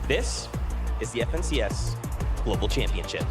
This is the FNCS Global Championship.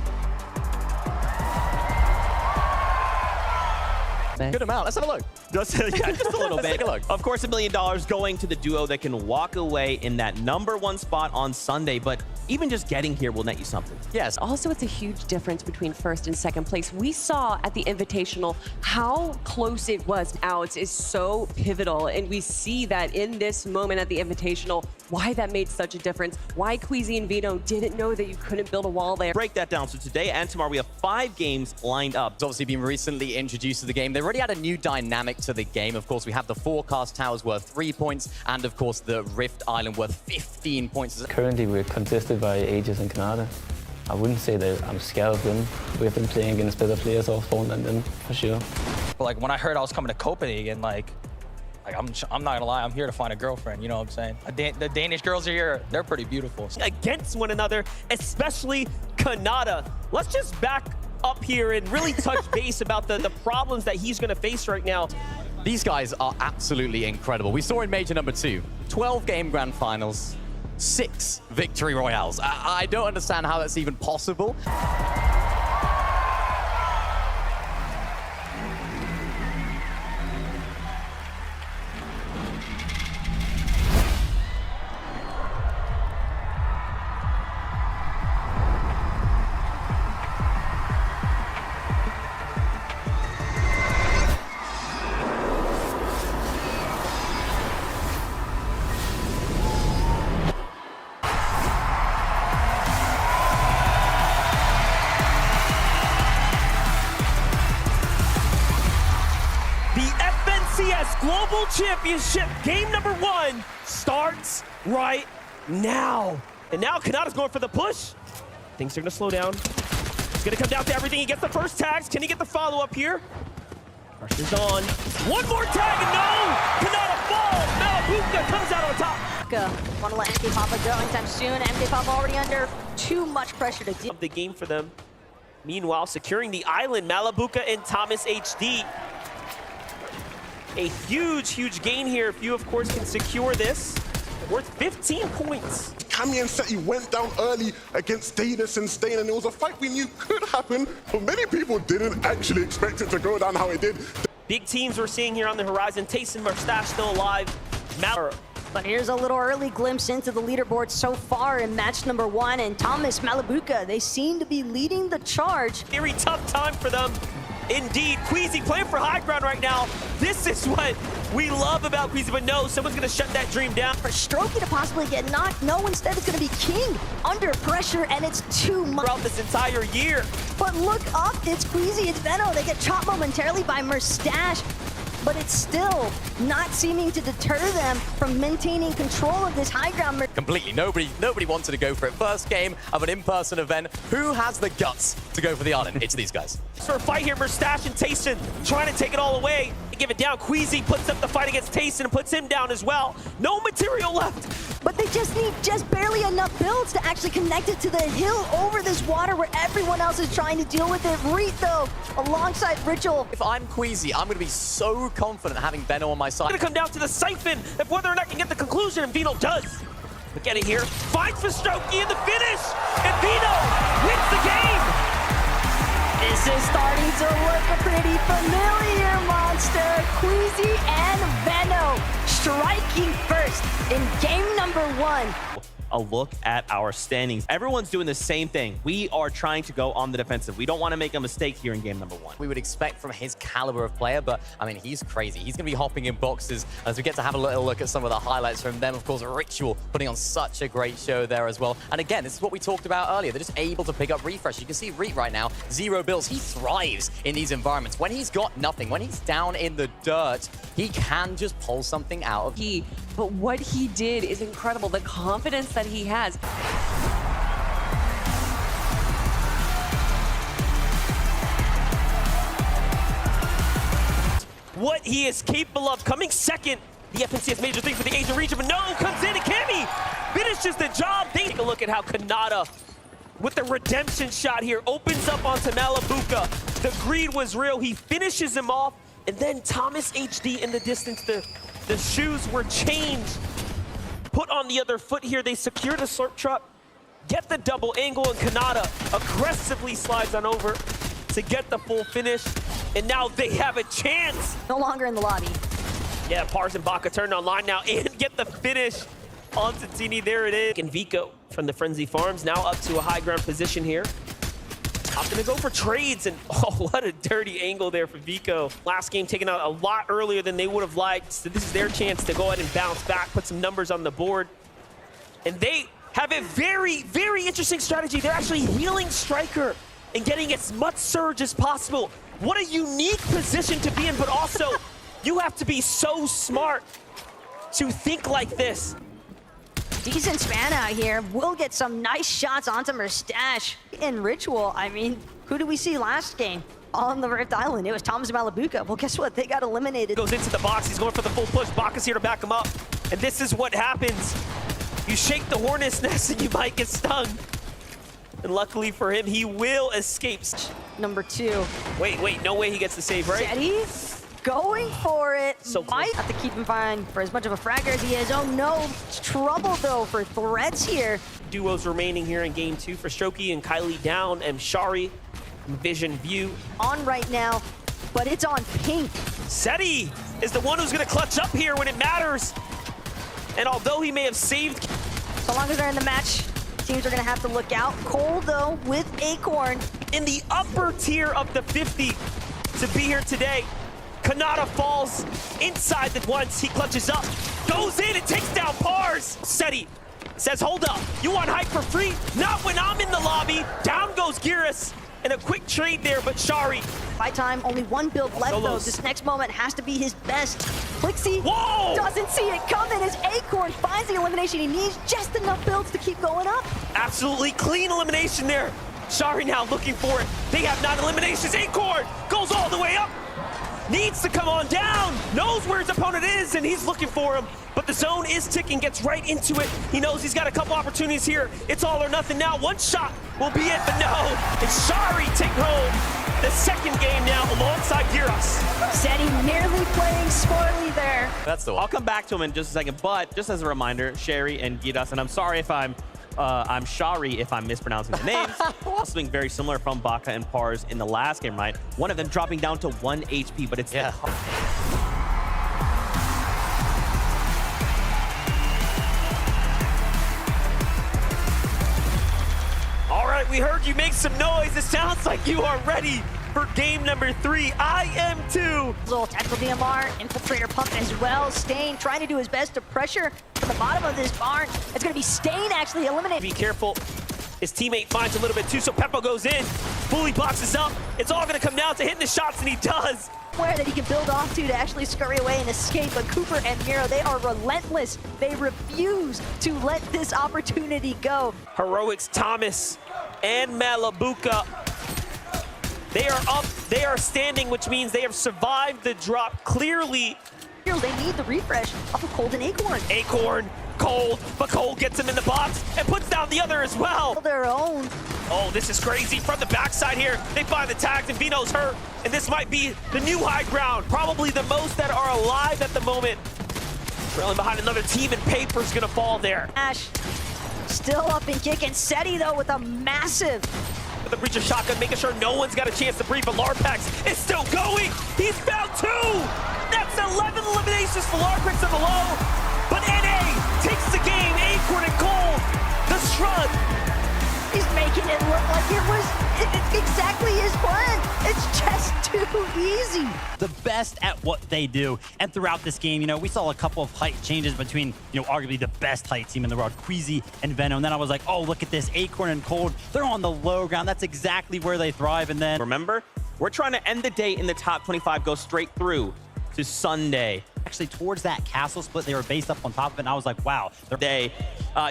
Good amount. Let's have a look. Just a little bit. Of course, $1 million going to the duo that can walk away in that #1 spot on Sunday, but even just getting here will net you something. Yes. Also, it's a huge difference between first and second place. We saw at the Invitational how close it was. Outs is so pivotal, and we see that in this moment at the Invitational, why that made such a difference, why Queasy and Vino didn't know that you couldn't build a wall there. Break that down. So today and tomorrow, we have 5 games lined up. It's obviously been recently introduced to the game. They've already had a new dynamic to the game. Of course, we have the Forecast Towers worth 3 points, and of course, the Rift Island worth 15 points. Currently, we're contested by Aegis and Canada. I wouldn't say that I'm scared of them. We've been playing against better players off spawn than them, for sure. But like when I heard I was coming to Copenhagen, like I'm not gonna lie, I'm here to find a girlfriend. You know what I'm saying? The Danish girls are here. They're pretty beautiful. Against one another, especially Canada. Let's just back up here and really touch base about the problems that he's going to face right now. These guys are absolutely incredible. We saw in Major number 2, 12 game grand finals, 6 victory royales. I don't understand how that's even possible. FNCS Global Championship game #1 starts right now. And now Kanada's going for the push. Things are going to slow down. It's going to come down to everything. He gets the first tags. Can he get the follow-up here? Pressure's on. One more tag, and no! Kanada falls. Malabuka comes out on top. Want to let MK Papa go anytime soon. MK Papa already under too much pressure to deal. Of the game for them. Meanwhile, securing the island, Malabuka and Thomas HD. A huge gain here if you, of course, can secure this. Worth 15 points. Cammy and Seti went down early against Davis and Stain, and it was a fight we knew could happen, but many people didn't actually expect it to go down how it did. Big teams we're seeing here on the horizon. Tayson Mustache still alive. But here's a little early glimpse into the leaderboard so far in match #1, and Thomas Malabuka, they seem to be leading the charge. Very tough time for them. Indeed, Queasy playing for high ground right now. This is what we love about Queasy, but no, someone's gonna shut that dream down. For Strokey to possibly get knocked, no, instead it's gonna be King under pressure, and it's too much. Throughout this entire year. But look up, it's Queasy, it's Veno. They get chopped momentarily by Mustache, but it's still not seeming to deter them from maintaining control of this high ground. Completely. Nobody wanted to go for it. First game of an in-person event. Who has the guts to go for the island? It's these guys. For a fight here, Mustache and Tayson trying to take it all away. They give it down. Queasy puts up the fight against Tayson and puts him down as well. No material left. But they just need barely enough builds to actually connect it to the hill over this water where everyone else is trying to deal with it. Reet, though, alongside Ritual. If I'm Queasy, I'm going to be so confident having Veno on my side. It's going to come down to the siphon of whether or not I can get the conclusion, and Vino does. But getting here, fights for Strokey in the finish, and Vino wins the game. This is starting to look pretty familiar, Monster. Queasy and Veno striking first in game #1. A look at our standings. Everyone's doing the same thing. We are trying to go on the defensive. We don't want to make a mistake here in game #1. We would expect from his caliber of player, but I mean, he's crazy. He's going to be hopping in boxes as we get to have a little look at some of the highlights from them. Of course, Ritual putting on such a great show there as well. And again, this is what we talked about earlier. They're just able to pick up refresh. You can see Reet right now, 0 builds. He thrives in these environments. When he's got nothing, when he's down in the dirt, he can just pull something out of But what he did is incredible. The confidence that he has. What he is capable of, coming second. The FNCS major thing for the Asian region, but no, comes in and Cammy finishes the job. Take a look at how Kanada, with the redemption shot here, opens up onto Malabuka. The greed was real. He finishes him off, and then Thomas HD in the distance. The shoes were changed. put on the other foot here. They secure the slurp truck, get the double angle, and Kanata aggressively slides on over to get the full finish. And now they have a chance. No longer in the lobby. Yeah, Pars and Baka turned online now and get the finish on Tatini. There it is. And Vico from the Frenzy Farms now up to a high ground position here. I'm gonna go for trades, and oh, what a dirty angle there for Vico. Last game taken out a lot earlier than they would have liked, so this is their chance to go ahead and bounce back, put some numbers on the board. And they have a very, very interesting strategy. They're actually healing Striker and getting as much surge as possible. What a unique position to be in, but also you have to be so smart to think like this. Decent span out here. Will get some nice shots onto Mustache. In Ritual, I mean, who did we see last game on the Rift Island? It was Thomas Malabuka. Well, guess what? They got eliminated. Goes into the box. He's going for the full push. Baka's here to back him up. And this is what happens. You shake the hornet's nest and you might get stung. And luckily for him, he will escape. Number 2. Wait, no way he gets the save, right? Steady. Going for it. So close. Might have to keep him fine for as much of a fragger as he is. Oh no, trouble though for threats here. Duos remaining here in game 2 for Stroky and Kylie down, and Shari Vision View. On right now, but it's on Pink. Seti is the one who's gonna clutch up here when it matters. And although he may have saved... So long as they're in the match, teams are gonna have to look out. Cole though with Acorn. In the upper tier of the 50 to be here today. Kanata falls inside the once, he clutches up, goes in and takes down Pars. Seti says, hold up, you want hype for free? Not when I'm in the lobby. Down goes Girus, and a quick trade there, but Shari. By time, only one build left though. Solos. This next moment has to be his best. Plixie Whoa! doesn't see it coming as Acorn finds the elimination he needs. Just enough builds to keep going up. Absolutely clean elimination there. Shari now looking for it. They have 9 eliminations. Acorn goes all the way up. Needs to come on down, knows where his opponent is, and he's looking for him. But the zone is ticking, gets right into it. He knows he's got a couple opportunities here. It's all or nothing now. One shot will be it, but no. It's Shari take home the second game now alongside Girus. Seti nearly playing smartly there. That's the one. I'll come back to him in just a second, but just as a reminder, Sherry and Giras, and I'm sorry if I'm Shari if I'm mispronouncing the names. Something very similar from Baka and Pars in the last game, right? One of them dropping down to 1 HP, but it's All right, we heard you make some noise. It sounds like you are ready for game number 3. I am too. Little tactical DMR, infiltrator pump as well. Stain trying to do his best to pressure from the bottom of this barn. It's going to be Stain actually eliminated. Be careful. His teammate finds a little bit too, so Peppo goes in, fully boxes up. It's all going to come down to hitting the shots, and he does. Where that he can build off to actually scurry away and escape. But Cooper and Miro, they are relentless. They refuse to let this opportunity go. Heroics Thomas and Malabuka. They are up, they are standing, which means they have survived the drop clearly. They need the refresh off of Cold and Acorn. Acorn, Cold, but Cold gets him in the box and puts down the other as well. Their own. Oh, this is crazy. From the backside here, they find the tags and Vino's hurt. And this might be the new high ground. Probably the most that are alive at the moment. Trailing behind another team, and Paper's gonna fall there. Ash still up and kicking. Seti though with a massive. With the breach of shotgun, making sure no one's got a chance to breathe, but Larpax is still going. He's found 2. That's 11 eliminations for Larpax on the low. But NA takes the game. Acorn and Cole, the shrug. He's making it look like it's exactly his plan. It's just too easy. The best at what they do. And throughout this game, you know, we saw a couple of height changes between, you know, arguably the best height team in the world, Queasy and Venom. And then I was like, oh, look at this, Acorn and Cold. They're on the low ground. That's exactly where they thrive. And then remember, we're trying to end the day in the top 25, go straight through to Sunday. actually towards that castle split, they were based up on top of it, and I was like, wow. Day.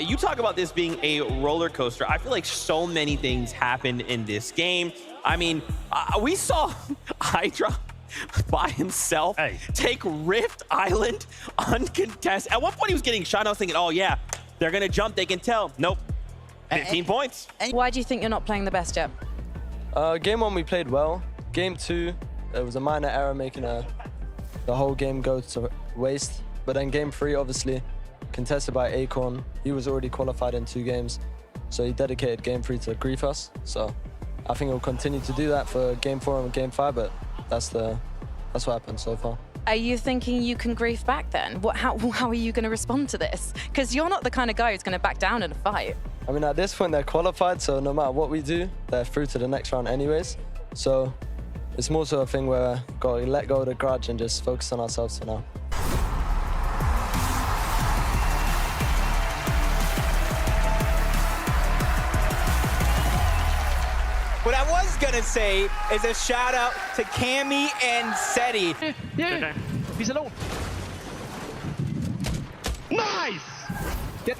You talk about this being a roller coaster. I feel like so many things happened in this game. I mean, we saw Hydra by himself take Rift Island uncontested. At one point he was getting shot, and I was thinking, oh yeah, they're gonna jump, they can tell. Nope, 15 points. Why do you think you're not playing the best yet? Game 1 we played well. Game 2, there was a minor error making the whole game go to waste. But then Game 3, obviously, contested by Acorn. He was already qualified in 2 games, so he dedicated Game 3 to grief us. So I think he'll continue to do that for Game 4 and Game 5, but that's what happened so far. Are you thinking you can grief back then? How are you going to respond to this? Because you're not the kind of guy who's going to back down in a fight. I mean, at this point, they're qualified, so no matter what we do, they're through to the next round anyways. So it's more so a thing where we've got to let go of the grudge and just focus on ourselves for now. What I was gonna say is a shout out to Cammy and Seti. Yeah, he's alone. Nice! Get.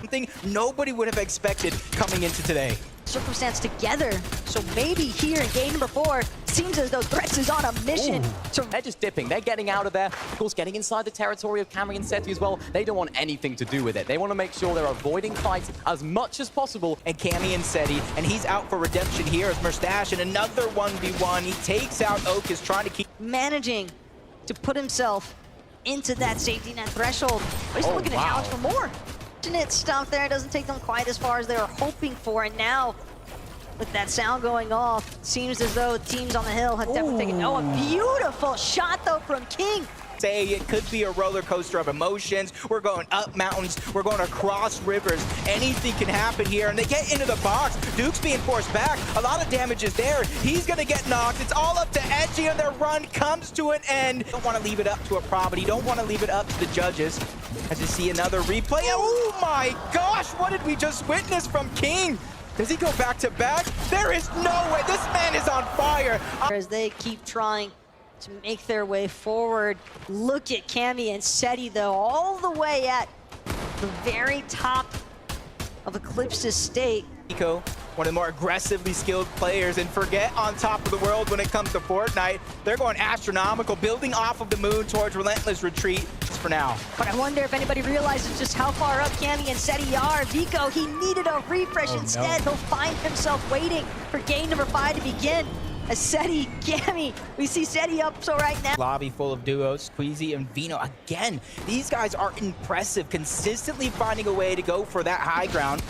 Something nobody would have expected coming into today. Circumstance together. So maybe here in game number 4, seems as though Threats is on a mission. So they're just dipping. They're getting out of there. Of course, getting inside the territory of Camry and Seti as well. They don't want anything to do with it. They want to make sure they're avoiding fights as much as possible. And Cammy and Seti, and he's out for redemption here as Mustache in another 1v1. He takes out Oak, is trying to keep managing to put himself into that safety net threshold. But he's looking to challenge for more. Fortunate stuff there, doesn't take them quite as far as they were hoping for, and now with that sound going off, seems as though teams on the hill have definitely taken. Oh, a beautiful shot though from King. Say it could be a roller coaster of emotions. We're going up mountains, we're going across rivers. Anything can happen here, and they get into the box. Duke's being forced back. A lot of damage is there. He's gonna get knocked. It's all up to Edgy, and their run comes to an end. Don't want to leave it up to a probity. Don't want to leave it up to the judges. As you see another replay. Oh my gosh, what did we just witness from King? Does he go back to back? There is no way. This man is on fire. As they keep trying to make their way forward. Look at Cammy and Seti though, all the way at the very top of Eclipse's state. Nico, one of the more aggressively skilled players, and forget on top of the world when it comes to Fortnite. They're going astronomical, building off of the moon towards relentless retreat for now. But I wonder if anybody realizes just how far up Cammy and Seti are. Vico, he needed a refresh instead. He'll find himself waiting for game number 5 to begin. As Seti, Cammy, we see Seti up so right now. Lobby full of duos, Queasy and Vino. Again, these guys are impressive, consistently finding a way to go for that high ground.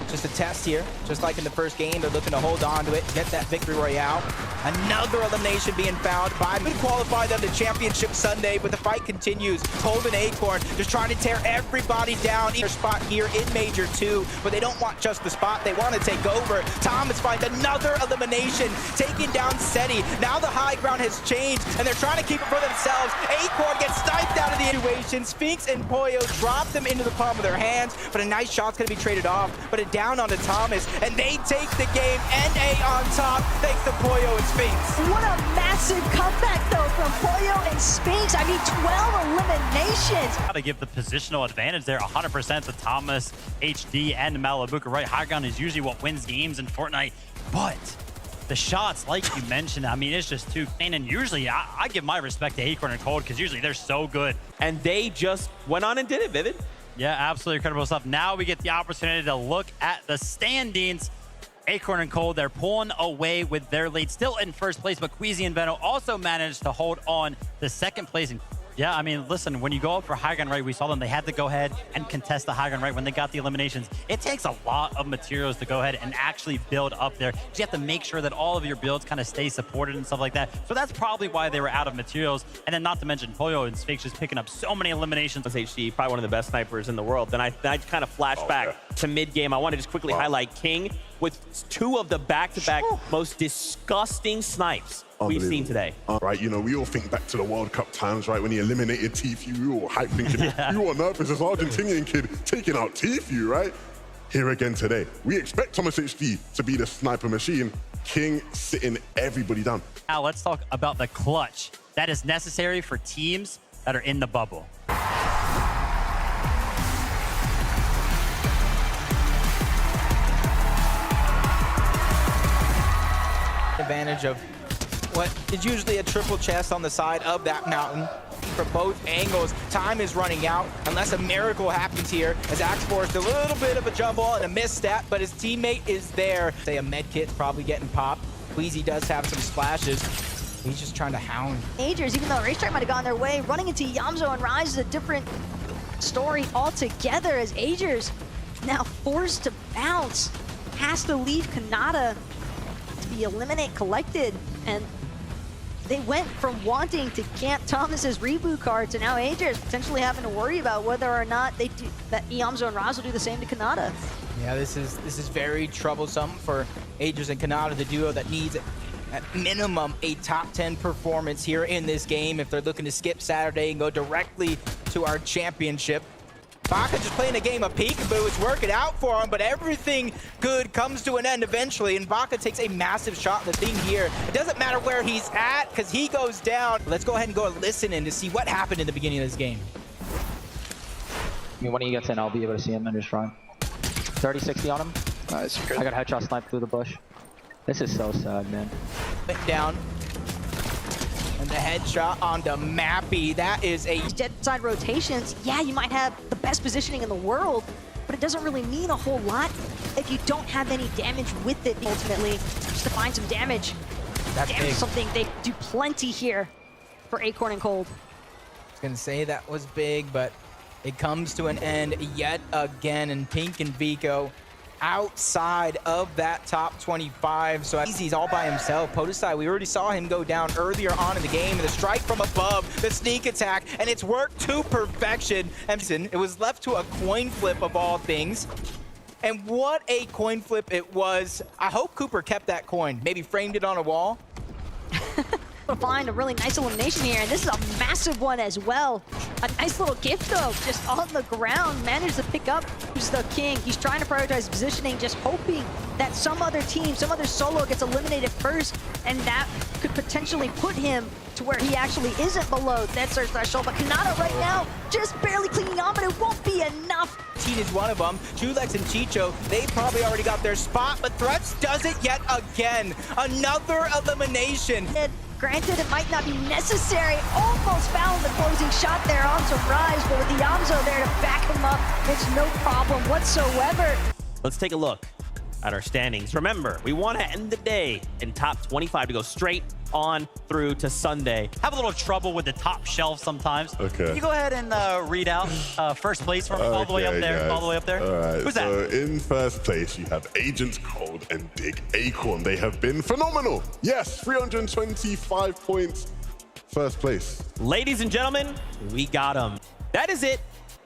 Just a test here, just like in the first game, they're looking to hold on to it, get that victory royale. Another elimination being found by could qualify them to Championship Sunday, but the fight continues. Golden Acorn just trying to tear everybody down. Their spot here in Major 2, but they don't want just the spot, they want to take over. Thomas finds another elimination, taking down Seti. Now the high ground has changed, and they're trying to keep it for themselves. Acorn gets sniped out of the situation. Sphinx and Pollo drop them into the palm of their hands, but a nice shot's going to be traded off. But it down onto Thomas, and they take the game. NA on top, thanks to Pollo and Sphinx. What a massive comeback, though, from Pollo and Sphinx. I mean, 12 eliminations. Got to give the positional advantage there 100% to Thomas, HD, and Malabuka, right? High ground is usually what wins games in Fortnite, but the shots, like you mentioned, I mean, it's just too clean. And usually, I give my respect to Acorn and Cold, because usually they're so good. And they just went on and did it, Vivid. Yeah, absolutely incredible stuff. Now we get the opportunity to look at the standings. Acorn and Cold, they're pulling away with their lead. Still in first place, but Queasy and Veno also managed to hold on to second place. And yeah, I mean, listen, when you go up for high ground right, we saw them, they had to go ahead and contest the high ground right when they got the eliminations. It takes a lot of materials to go ahead and actually build up there. You have to make sure that all of your builds kind of stay supported and stuff like that. So that's probably why they were out of materials. And then not to mention Pollo and Sphinx just picking up so many eliminations. HD, probably one of the best snipers in the world. Then I kind of flash back to mid-game. I want to just quickly highlight King with 2 of the back-to-back most disgusting snipes we've seen today. Right, you know, we all think back to the World Cup times, right, when he eliminated Tfue, we were all hyped thinking, you were nervous, this Argentinian kid taking out Tfue, right? Here again today. We expect Thomas HD to be the sniper machine. King sitting everybody down. Now let's talk about the clutch that is necessary for teams that are in the bubble. Advantage of what is usually a triple chest on the side of that mountain. For both angles, time is running out unless a miracle happens here, as Axe forced a little bit of a jumble and a misstep, but his teammate is there. Say a med kit's probably getting popped. Queasy does have some splashes. He's just trying to hound. Majors, even though Racetrack might have gone their way, running into Yamzo and Rise is a different story altogether as Agers now forced to bounce, has to leave Kanata to be eliminate collected, and they went from wanting to camp Thomas's reboot card to now Agers potentially having to worry about whether or not they do that. Iamzo and Raz will do the same to Kanata. Yeah, this is very troublesome for Agers and Kanata, the duo that needs at minimum a top 10 performance here in this game if they're looking to skip Saturday and go directly to our championship. Baka just playing a game of peekaboo. It's working out for him, but everything good comes to an end eventually, and Baka takes a massive shot. The thing here, it doesn't matter where he's at because he goes down. Let's go ahead and go and listen in to see what happened in the beginning of this game. I mean, when he gets in, I'll be able to see him and just run. 30-60 on him. Nice. I got a headshot snipe through the bush. This is so sad, man. Down. And the headshot on the Mappy. That is a Dead side rotations, yeah, you might have the best positioning in the world, but it doesn't really mean a whole lot if you don't have any damage with it ultimately. Just to find some damage. That's Damage big. is something they do plenty here for Acorn and Cold. I was gonna say that was big, but it comes to an end yet again, and Pink and Vico outside of that top 25. So he's all by himself. Podesai, we already saw him go down earlier on in the game. The strike from above, the sneak attack, and it's worked to perfection. Emerson, it was left to a coin flip of all things. And what a coin flip it was. I hope Cooper kept that coin, maybe framed it on a wall. Find a really nice elimination here, and this is a massive one as well. A nice little gift though, just on the ground, managed to pick up who's the king. He's trying to prioritize positioning, just hoping that some other team, some other solo gets eliminated first, and that could potentially put him to where he actually isn't below that search threshold. But Kanata right now, just barely clinging on, but it won't be enough. Teen is one of them. Julex and Chicho, they probably already got their spot, but Threats does it yet again. Another elimination. And granted, it might not be necessary. Almost found the closing shot there onto Rise, but with Iamzo there to back him up, it's no problem whatsoever. Let's take a look at our standings. Remember, we want to end the day in top 25 to go straight on through to Sunday. Have a little trouble with the top shelf sometimes. Okay. Can you go ahead and read out first place from all the way up there? Guys. All the way up there. All right. Who's so that? in first place, you have Agent Cold and Big Acorn. They have been phenomenal. Yes, 325 points. First place. Ladies and gentlemen, we got them. That is it.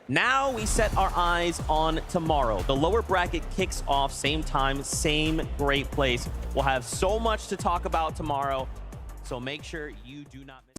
Now we set our eyes on tomorrow. The lower bracket kicks off same time, same great place. We'll have so much to talk about tomorrow, so make sure you do not miss.